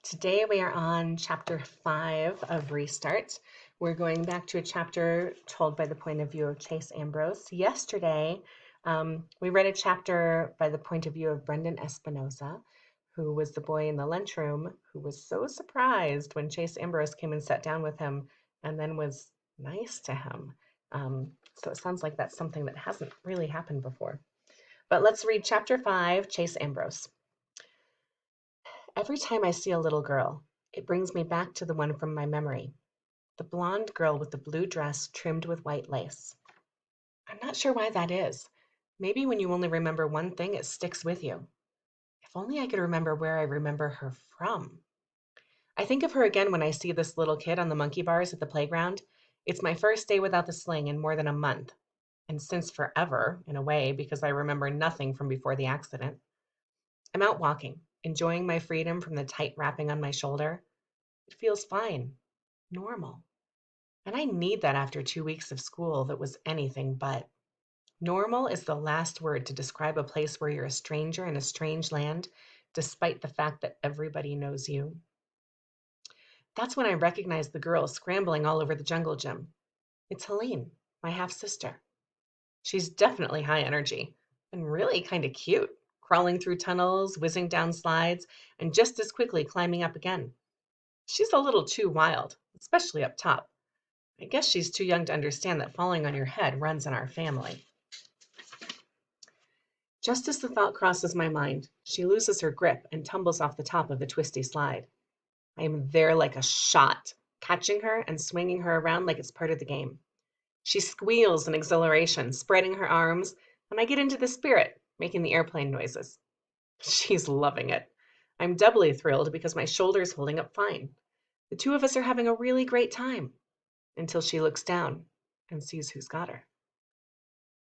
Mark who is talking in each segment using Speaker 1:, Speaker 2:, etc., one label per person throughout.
Speaker 1: Today we are on chapter 5 of Restart. We're going back to a chapter told by the point of view of Chase Ambrose. Yesterday, we read a chapter by the point of view of Brendan Espinosa, who was the boy in the lunchroom who was so surprised when Chase Ambrose came and sat down with him and then was nice to him. So it sounds like that's something that hasn't really happened before. But let's read chapter 5, Chase Ambrose. Every time I see a little girl, it brings me back to the one from my memory, the blonde girl with the blue dress trimmed with white lace. I'm not sure why that is. Maybe when you only remember one thing, it sticks with you. If only I could remember where I remember her from. I think of her again when I see this little kid on the monkey bars at the playground. It's my first day without the sling in more than a month, and since forever, in a way, because I remember nothing from before the accident. I'm out walking, enjoying my freedom from the tight wrapping on my shoulder. It feels fine, normal. And I need that after 2 weeks of school that was anything but. Normal is the last word to describe a place where you're a stranger in a strange land, despite the fact that everybody knows you. That's when I recognize the girl scrambling all over the jungle gym. It's Helene, my half-sister. She's definitely high energy and really kind of cute, crawling through tunnels, whizzing down slides, and just as quickly climbing up again. She's a little too wild, especially up top. I guess she's too young to understand that falling on your head runs in our family. Just as the thought crosses my mind, she loses her grip and tumbles off the top of the twisty slide. I am there like a shot, catching her and swinging her around like it's part of the game. She squeals in exhilaration, spreading her arms, and I get into the spirit, making the airplane noises. She's loving it. I'm doubly thrilled because my shoulder's holding up fine. The two of us are having a really great time. Until she looks down and sees who's got her.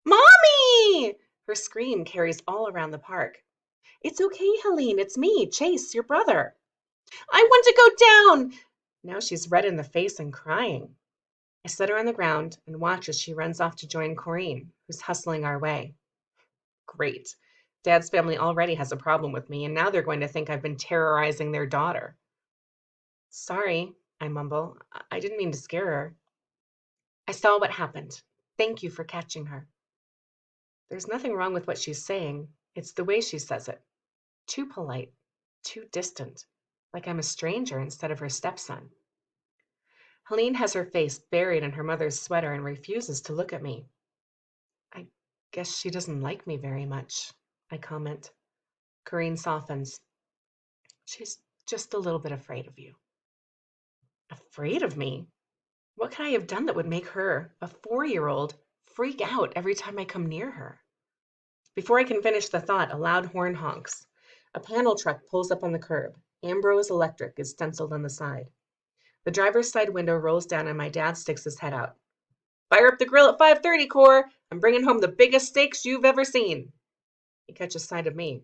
Speaker 1: Mommy! Her scream carries all around the park. It's okay, Helene. It's me, Chase, your brother. I want to go down! Now she's red in the face and crying. I set her on the ground and watch as she runs off to join Corinne, who's hustling our way. Great. Dad's family already has a problem with me, and now they're going to think I've been terrorizing their daughter. Sorry, I mumble. I didn't mean to scare her. I saw what happened. Thank you for catching her. There's nothing wrong with what she's saying. It's the way she says it. Too polite, too distant, like I'm a stranger instead of her stepson. Helene has her face buried in her mother's sweater and refuses to look at me. I guess she doesn't like me very much, I comment. Corinne softens. She's just a little bit afraid of you. Afraid of me? What could I have done that would make her, a 4-year-old, freak out every time I come near her? Before I can finish the thought, a loud horn honks. A panel truck pulls up on the curb. Ambrose Electric is stenciled on the side. The driver's side window rolls down and my dad sticks his head out. Fire up the grill at 5:30, Cor. I'm bringing home the biggest steaks you've ever seen. He catches sight of me.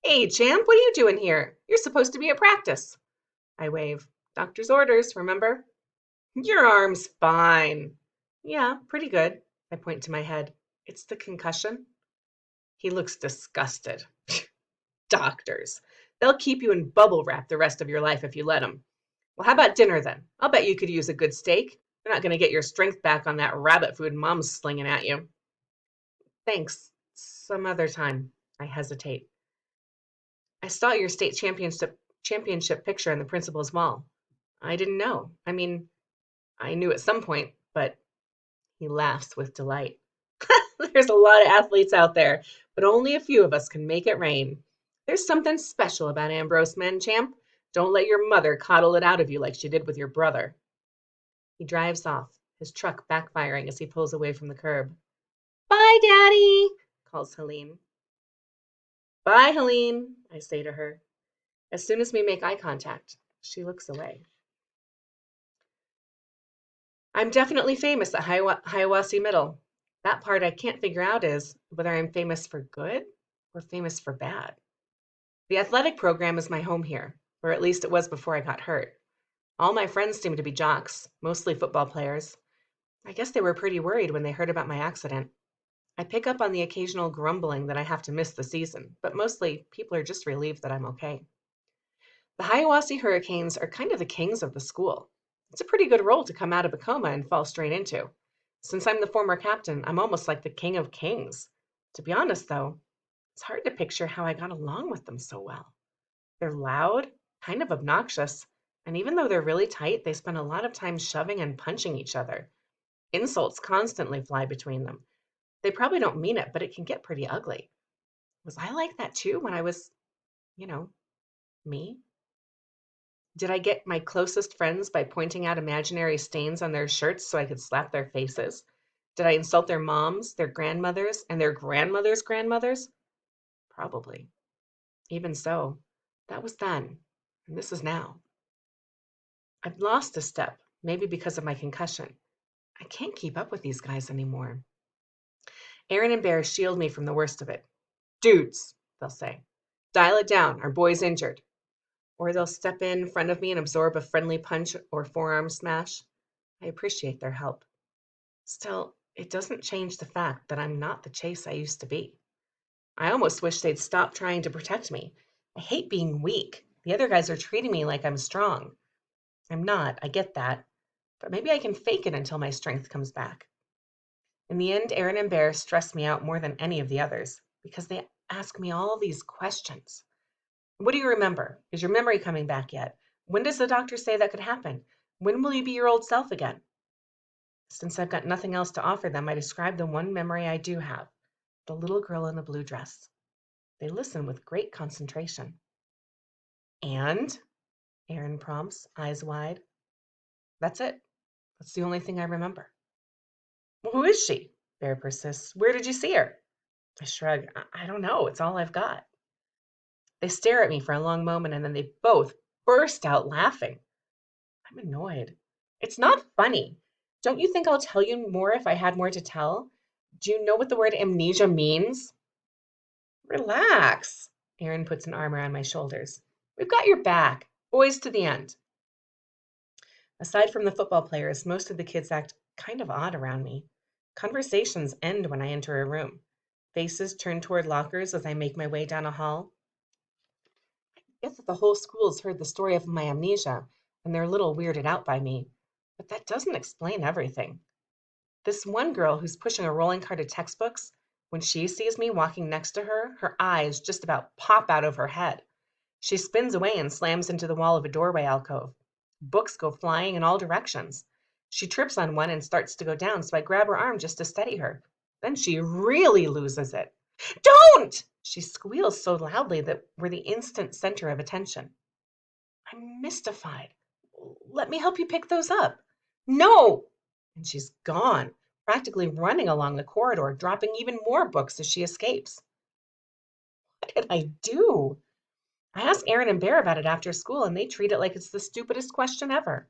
Speaker 1: Hey, champ, what are you doing here? You're supposed to be at practice. I wave. Doctor's orders, remember? Your arm's fine. Yeah, pretty good. I point to my head. It's the concussion. He looks disgusted. Doctors. They'll keep you in bubble wrap the rest of your life if you let them. Well, how about dinner then? I'll bet you could use a good steak. You're not going to get your strength back on that rabbit food Mom's slinging at you. Thanks. Some other time. I hesitate. I saw your state championship picture in the principal's wall. I didn't know. I mean, I knew at some point, but he laughs with delight. There's a lot of athletes out there, but only a few of us can make it rain. There's something special about Ambrose men, champ. Don't let your mother coddle it out of you like she did with your brother. He drives off, his truck backfiring as he pulls away from the curb. Bye, Daddy, calls Helene. Bye, Helene, I say to her. As soon as we make eye contact, she looks away. I'm definitely famous at Hiawassee Middle. That part I can't figure out is whether I'm famous for good or famous for bad. The athletic program is my home here, or at least it was before I got hurt. All my friends seem to be jocks, mostly football players. I guess they were pretty worried when they heard about my accident. I pick up on the occasional grumbling that I have to miss the season, but mostly people are just relieved that I'm okay. The Hiawassee Hurricanes are kind of the kings of the school. It's a pretty good role to come out of a coma and fall straight into. Since I'm the former captain, I'm almost like the king of kings. To be honest, though, it's hard to picture how I got along with them so well. They're loud, kind of obnoxious, and even though they're really tight, they spend a lot of time shoving and punching each other. Insults constantly fly between them. They probably don't mean it, but it can get pretty ugly. Was I like that too when I was, you know, me? Did I get my closest friends by pointing out imaginary stains on their shirts so I could slap their faces? Did I insult their moms, their grandmothers, and their grandmothers' grandmothers? Probably. Even so, that was then, and this is now. I've lost a step, maybe because of my concussion. I can't keep up with these guys anymore. Aaron and Bear shield me from the worst of it. Dudes, they'll say. Dial it down, our boy's injured. Or they'll step in front of me and absorb a friendly punch or forearm smash. I appreciate their help. Still, it doesn't change the fact that I'm not the Chase I used to be. I almost wish they'd stop trying to protect me. I hate being weak. The other guys are treating me like I'm strong. I'm not, I get that. But maybe I can fake it until my strength comes back. In the end, Aaron and Bear stress me out more than any of the others because they ask me all these questions. What do you remember? Is your memory coming back yet? When does the doctor say that could happen? When will you be your old self again? Since I've got nothing else to offer them, I describe the one memory I do have, the little girl in the blue dress. They listen with great concentration. And, Aaron prompts, eyes wide. That's it. That's the only thing I remember. Well, who is she? Bear persists. Where did you see her? I shrug. I don't know. It's all I've got. They stare at me for a long moment and then they both burst out laughing. I'm annoyed. It's not funny. Don't you think I'll tell you more if I had more to tell? Do you know what the word amnesia means? Relax. Aaron puts an arm around my shoulders. We've got your back. Boys to the end. Aside from the football players, most of the kids act kind of odd around me. Conversations end when I enter a room. Faces turn toward lockers as I make my way down a hall. I get that the whole school's heard the story of my amnesia, and they're a little weirded out by me. But that doesn't explain everything. This one girl who's pushing a rolling cart of textbooks, when she sees me walking next to her, her eyes just about pop out of her head. She spins away and slams into the wall of a doorway alcove. Books go flying in all directions. She trips on one and starts to go down, so I grab her arm just to steady her. Then she really loses it. Don't! She squeals so loudly that we're the instant center of attention. I'm mystified. Let me help you pick those up. No! And she's gone, practically running along the corridor, dropping even more books as she escapes. What did I do? I asked Aaron and Bear about it after school, and they treat it like it's the stupidest question ever.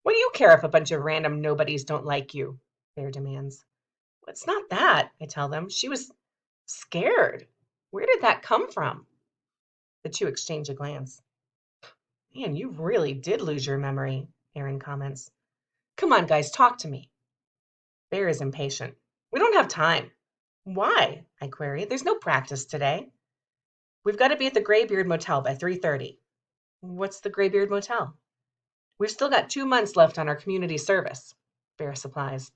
Speaker 1: What do you care if a bunch of random nobodies don't like you? Bear demands. Well, it's not that, I tell them. She was scared. Where did that come from? The two exchange a glance. Man, you really did lose your memory, Aaron comments. Come on, guys, talk to me. Bear is impatient. We don't have time. Why? I query. There's no practice today. We've got to be at the Graybeard Motel by 3:30. What's the Graybeard Motel? We've still got 2 months left on our community service, Bear supplies.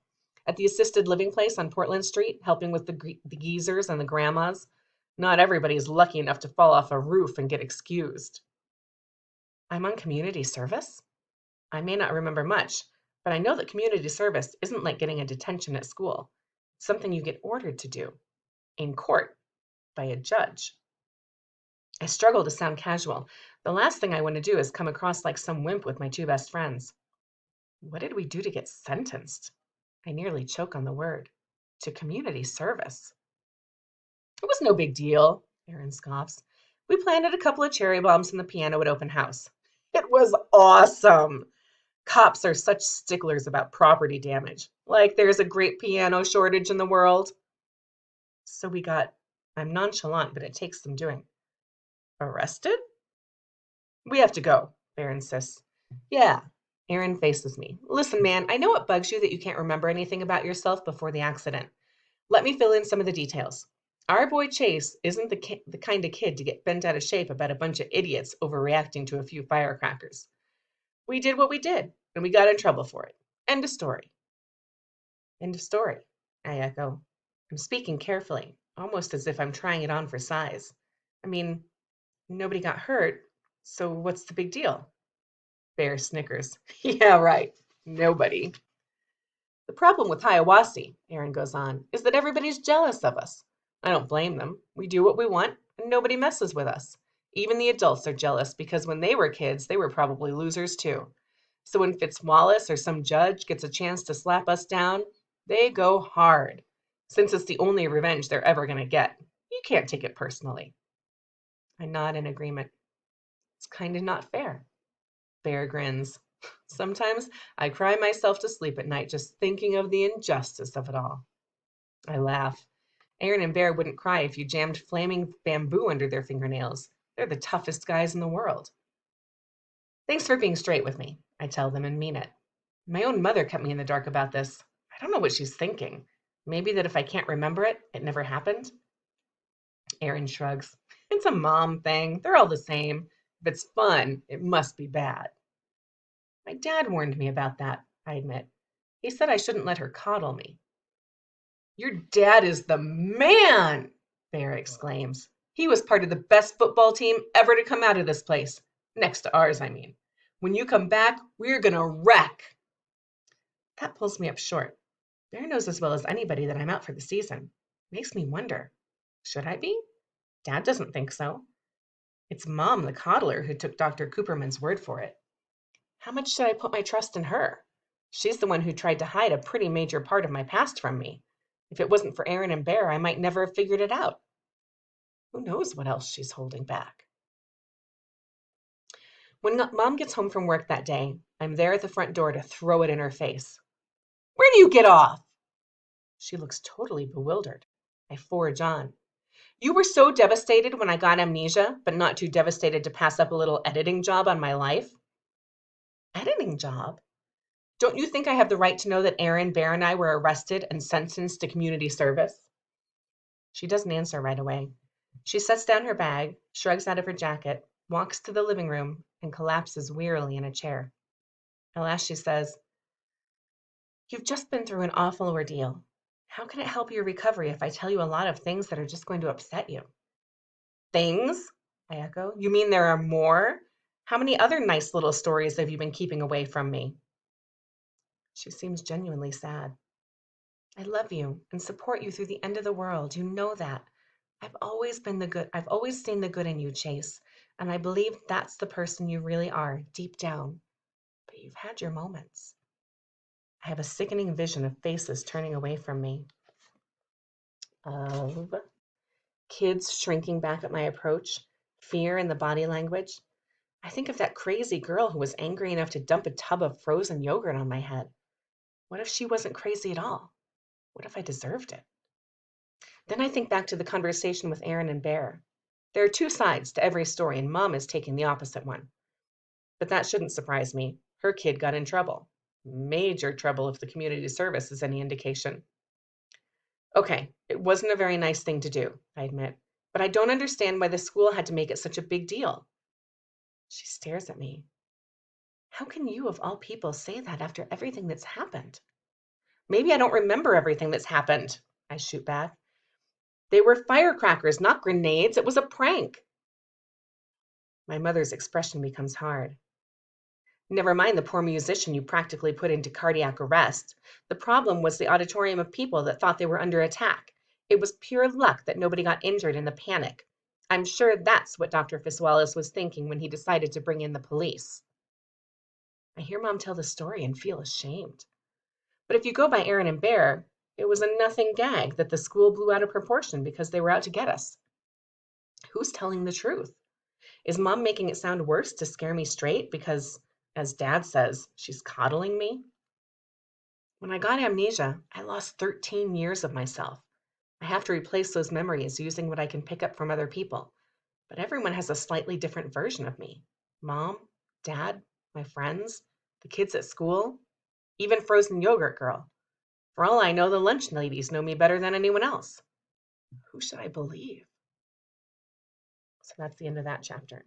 Speaker 1: At the assisted living place on Portland Street, helping with the geezers and the grandmas. Not everybody is lucky enough to fall off a roof and get excused. I'm on community service? I may not remember much, but I know that community service isn't like getting a detention at school. It's something you get ordered to do. In court. By a judge. I struggle to sound casual. The last thing I want to do is come across like some wimp with my 2 best friends. What did we do to get sentenced? I nearly choke on the word. To community service. It was no big deal, Aaron scoffs. We planted a couple of cherry bombs in the piano at open house. It was awesome. Cops are such sticklers about property damage. Like there's a great piano shortage in the world. So I'm nonchalant, but it takes some doing. Arrested? We have to go, Bear insists. Yeah. Aaron faces me. Listen, man, I know it bugs you that you can't remember anything about yourself before the accident. Let me fill in some of the details. Our boy Chase isn't the kind of kid to get bent out of shape about a bunch of idiots overreacting to a few firecrackers. We did what we did, and we got in trouble for it. End of story. End of story, I echo. I'm speaking carefully, almost as if I'm trying it on for size. I mean, nobody got hurt, so what's the big deal? Bear snickers. Yeah, right. Nobody. The problem with Hiawassee, Aaron goes on, is that everybody's jealous of us. I don't blame them. We do what we want, and nobody messes with us. Even the adults are jealous because when they were kids, they were probably losers too. So when Fitzwallace or some judge gets a chance to slap us down, they go hard, since it's the only revenge they're ever going to get. You can't take it personally. I nod in agreement. It's kind of not fair. Bear grins. Sometimes I cry myself to sleep at night just thinking of the injustice of it all. I laugh. Aaron and Bear wouldn't cry if you jammed flaming bamboo under their fingernails. They're the toughest guys in the world. Thanks for being straight with me, I tell them and mean it. My own mother kept me in the dark about this. I don't know what she's thinking. Maybe that if I can't remember it, it never happened? Aaron shrugs. It's a mom thing. They're all the same. If it's fun, it must be bad. My dad warned me about that, I admit. He said I shouldn't let her coddle me. Your dad is the man, Bear exclaims. He was part of the best football team ever to come out of this place. Next to ours, I mean. When you come back, we're gonna wreck. That pulls me up short. Bear knows as well as anybody that I'm out for the season. Makes me wonder. Should I be? Dad doesn't think so. It's Mom, the coddler, who took Dr. Cooperman's word for it. How much should I put my trust in her? She's the one who tried to hide a pretty major part of my past from me. If it wasn't for Aaron and Bear, I might never have figured it out. Who knows what else she's holding back? When Mom gets home from work that day, I'm there at the front door to throw it in her face. Where do you get off? She looks totally bewildered. I forge on. You were so devastated when I got amnesia, but not too devastated to pass up a little editing job on my life? Editing job? Don't you think I have the right to know that Aaron, Bear, and I were arrested and sentenced to community service? She doesn't answer right away. She sets down her bag, shrugs out of her jacket, walks to the living room, and collapses wearily in a chair. At last she says, You've just been through an awful ordeal. How can it help your recovery if I tell you a lot of things that are just going to upset you? Things? I echo. You mean there are more? How many other nice little stories have you been keeping away from me? She seems genuinely sad. I love you and support you through the end of the world. You know that. I've always seen the good in you, Chase, and I believe that's the person you really are, deep down. But you've had your moments. I have a sickening vision of faces turning away from me, of kids shrinking back at my approach, fear in the body language. I think of that crazy girl who was angry enough to dump a tub of frozen yogurt on my head. What if she wasn't crazy at all? What if I deserved it? Then I think back to the conversation with Aaron and Bear. There are two sides to every story, and Mom is taking the opposite one. But that shouldn't surprise me. Her kid got in trouble. Major trouble if the community service is any indication. Okay, it wasn't a very nice thing to do, I admit, but I don't understand why the school had to make it such a big deal. She stares at me. How can you, of all people, say that after everything that's happened? Maybe I don't remember everything that's happened, I shoot back. They were firecrackers, not grenades. It was a prank. My mother's expression becomes hard. Never mind the poor musician you practically put into cardiac arrest. The problem was the auditorium of people that thought they were under attack. It was pure luck that nobody got injured in the panic. I'm sure that's what Dr. Fitzwallace was thinking when he decided to bring in the police. I hear Mom tell the story and feel ashamed. But if you go by Aaron and Bear, it was a nothing gag that the school blew out of proportion because they were out to get us. Who's telling the truth? Is Mom making it sound worse to scare me straight because, as Dad says, she's coddling me? When I got amnesia, I lost 13 years of myself. I have to replace those memories using what I can pick up from other people. But everyone has a slightly different version of me. Mom, Dad, my friends, the kids at school, even frozen yogurt girl. For all I know, the lunch ladies know me better than anyone else. Who should I believe? So that's the end of that chapter.